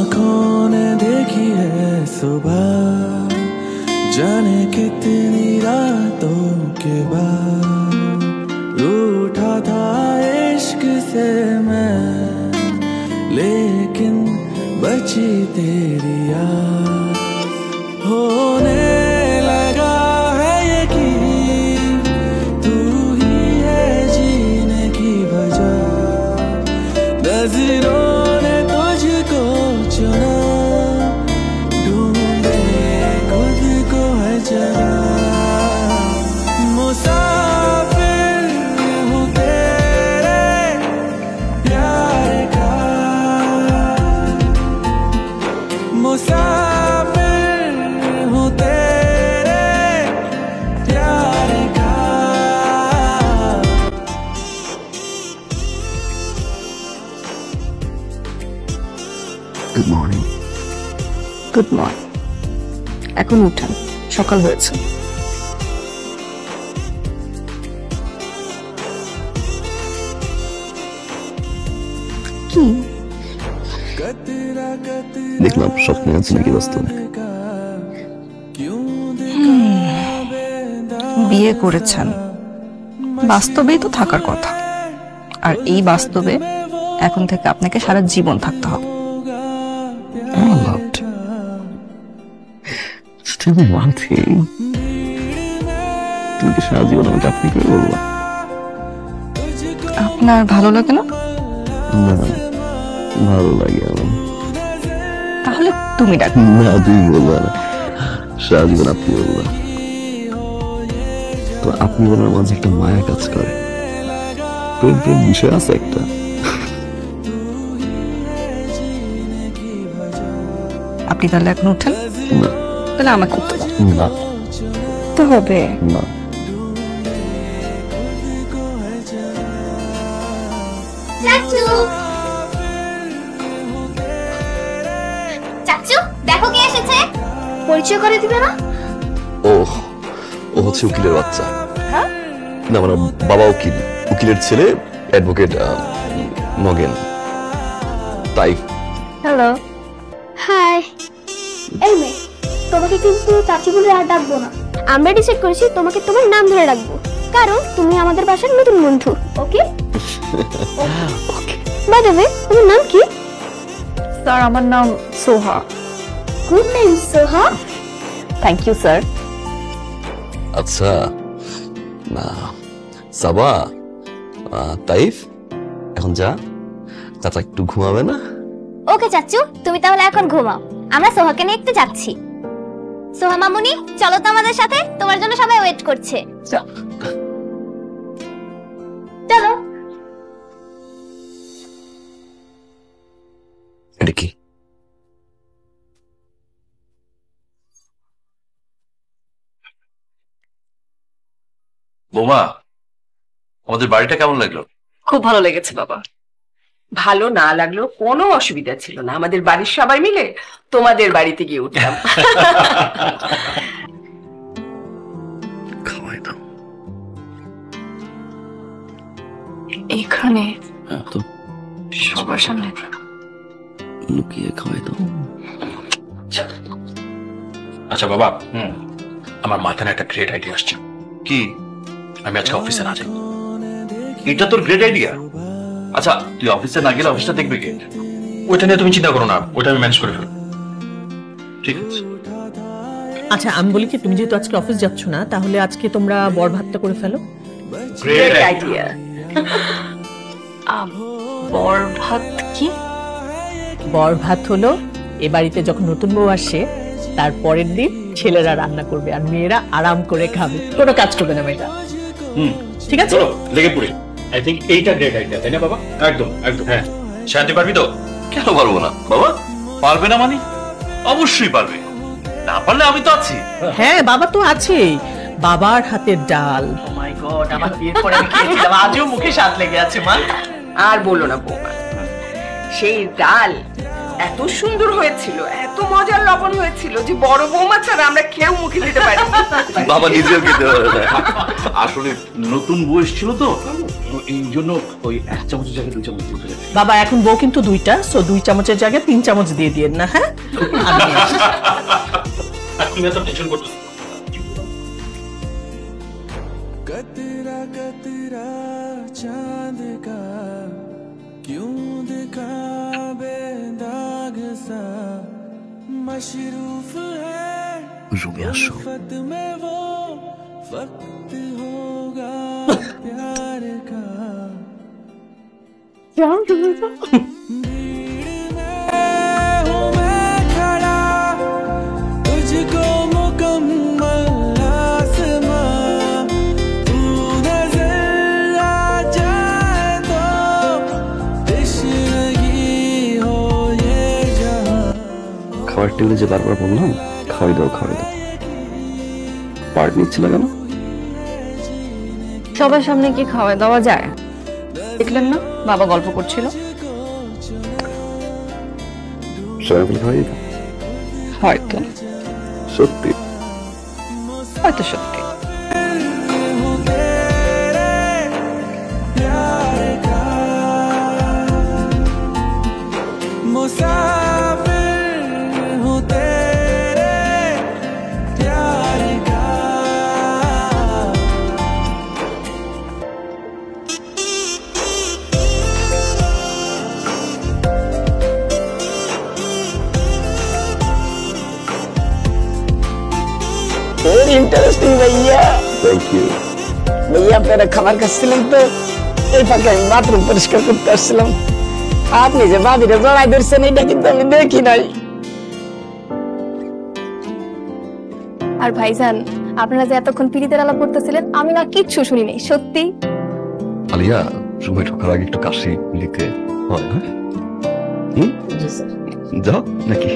आँखों ने देखी है सुबह, जाने कितनी रातों के बाद रूठा था इश्क से मैं, लेकिन बची तेरी याद। होने लगा है यकीन, तू ही है जीने की वजह, नजरों ने तुझको चुना, ढूंढे खुद को है जगह। मुसाफिर हूँ तेरे प्यार का, मुसाफिर हूँ तेरे प्यार का। Good morning. Good morning. এখন উঠেন, সকাল হয়েছে। কি দেখলাম স্বপ্নে আছে নাকি বাস্তবে? বিয়ে করেছেন, বাস্তবেই তো থাকার কথা, আর এই বাস্তবে এখন থেকে আপনাকে সারা জীবন থাকতে হবে। তুমি কি সারা জীবন আমাকে আপনি করে বলবা? আপনার ভালো লাগে না? না, ভালো লাগে আমার। তাহলে তুমি ডাক। না, তুমি বলবা না, সারা জীবন আপনি বলবা। তো আপনি বলার মাঝে একটা মায়া কাজ করে, প্রেম প্রেম বিষয় আছে একটা। আপনি তাহলে এখন উঠেন। না, তাহলে আমাকে উঠতে দাও। না, তো হবে না। চাচু, চাচু দেখো কে এসেছে, পরিচয় করে দিবে না? ও ও হচ্ছে উকিলের বাচ্চা। হ্যাঁ, না, আমার বাবা উকিল, উকিলের ছেলে অ্যাডভোকেট মগেন। তাই হ্যালো, হাই। এই মেয়ে, তোমাকে কিন্তু চাচি বলে আর ডাকবো না। আমরা ডিসাইড করেছি তোমাকে তোমার নাম ধরে ডাকবো, কারণ তুমি আমাদের বাসার নতুন বন্ধু। ওকে? বাই দ্য ওয়ে, তোমার নাম কি? স্যার, আমার নাম Soha. Good name Soha. Thank you sir. আচ্ছা, না সাবা, তাইফ এখন যা, চাচা একটু ঘুমাবে না? ওকে চাচু, তুমি তাহলে এখন ঘুমাও, আমরা সোহাকে নিয়ে একটু যাচ্ছি। সোহা মামুনি, চলো তো আমাদের সাথে, তোমার জন্য সবাই ওয়েট করছে। চলো। এটা কি? বৌমা, আমাদের বাড়িটা কেমন লাগলো? খুব ভালো লেগেছে বাবা। ভালো না লাগলো কোনো অসুবিধা ছিল না, আমাদের বাড়ির সবাই মিলে তোমাদের বাড়িতে গিয়ে উঠলাম। খাওয়াই দাও। এখানে তো সবার সামনে লুকিয়ে খাওয়াই দাও। আচ্ছা বাবা, আমার মাথায় একটা গ্রেট আইডিয়া আসছে। কি? আমি আজকে অফিসে না যাই। এটা তোর গ্রেট আইডিয়া? আচ্ছা, তুই অফিসে না গেলে অফিসটা দেখবে কে? ওইটা নিয়ে তুমি চিন্তা করো না, ওইটা আমি ম্যানেজ করে ফেলবো। ঠিক আছে। আচ্ছা, আমি বলি কি, তুমি যেহেতু আজকে অফিস যাচ্ছ না, তাহলে আজকে তোমরা বর ভাতটা করে ফেলো। Great idea. বর ভাত কি? বর ভাত হলো এ বাড়িতে যখন নতুন বউ আসে তার পরের দিন ছেলেরা রান্না করবে আর মেয়েরা আরাম করে খাবে, কোনো কাজ করবে না মেয়েরা। ঠিক আছে, চলো লেগে পড়ি। আই থিংক এইটা গ্রেট আইডিয়া, তাই না বাবা? একদম একদম। হ্যাঁ, শান্তি পারবি তো? কেন পারবো না বাবা? পারবে না মানে? অবশ্যই পারবে, না পারলে আমি তো আছি। হ্যাঁ বাবা তো আছেই, বাবার হাতের ডাল। ও মাই গড, আমার বিয়ের পরে আমি খেয়েছিলাম, আজও মুখে স্বাদ লেগে আছে মা। আর বলো না বৌমা, সেই ডাল এত সুন্দর হয়েছিল, এত মজার লবণ হয়েছিল যে বড় বৌমা ছাড়া আমরা কেউ মুখে দিতে পারি বাবা নিজেও খেতে পারে না। আসলে নতুন বয়স ছিল তো এই জন্য ওই 1 চামচের জায়গায় 2 চামচ দিতে হবে। বাবা এখন বউ কিন্তু 2টা, সো 2 চামচের জায়গায় 3 চামচ দিয়ে দিয়েন না, হ্যাঁ? আমি নিয়ে আসছি। তুমি এত টেনশন করছো না। कतरा कतरा चांद का क्यों दिखा बेदाग सा मशरूफ है রুমে আসো। फत में वो वक्त होगा प्यार का भीड़ में हूँ मैं खड़ा तुझको मुकम्मल आसमां तू नजर आ जाए तो तश्नगी हो ये जहां খাবার টেবিলে যে বারবার বললাম খাওয়াই দাও খাওয়াই দাও, পার্ট নিচ্ছিল কেন? সবার সামনে কি খাওয়া দাওয়া যায়? দেখলেন না বাবা গল্প করছিল। সবাই মিলে খাওয়াই দাও। হয়তো সত্যি হয়তো সত্যি। हूँ तेरे प्यार का मुसाफिर हूँ तेरे प्यार का ভেরি ইন্টারেস্টিং ভাইয়া। Thank you. ভাইয়া আপনারা খাবার খাচ্ছিলেন তো, এই ফাঁকে আমি বাথরুম পরিষ্কার করতে আসছিলাম। আপনি যে ভাবিরে জড়াই ধরছেন এটা কিন্তু আমি দেখি নাই। আর ভাইজান, আপনারা যে এতক্ষণ পিরিতের আলাপ করতেছিলেন আমি না কিচ্ছু শুনি নাই, সত্যি। আলিয়া রুমে ঢোকার আগে একটু কাশি নিতে হয়, হ্যাঁ? যাও নাকি?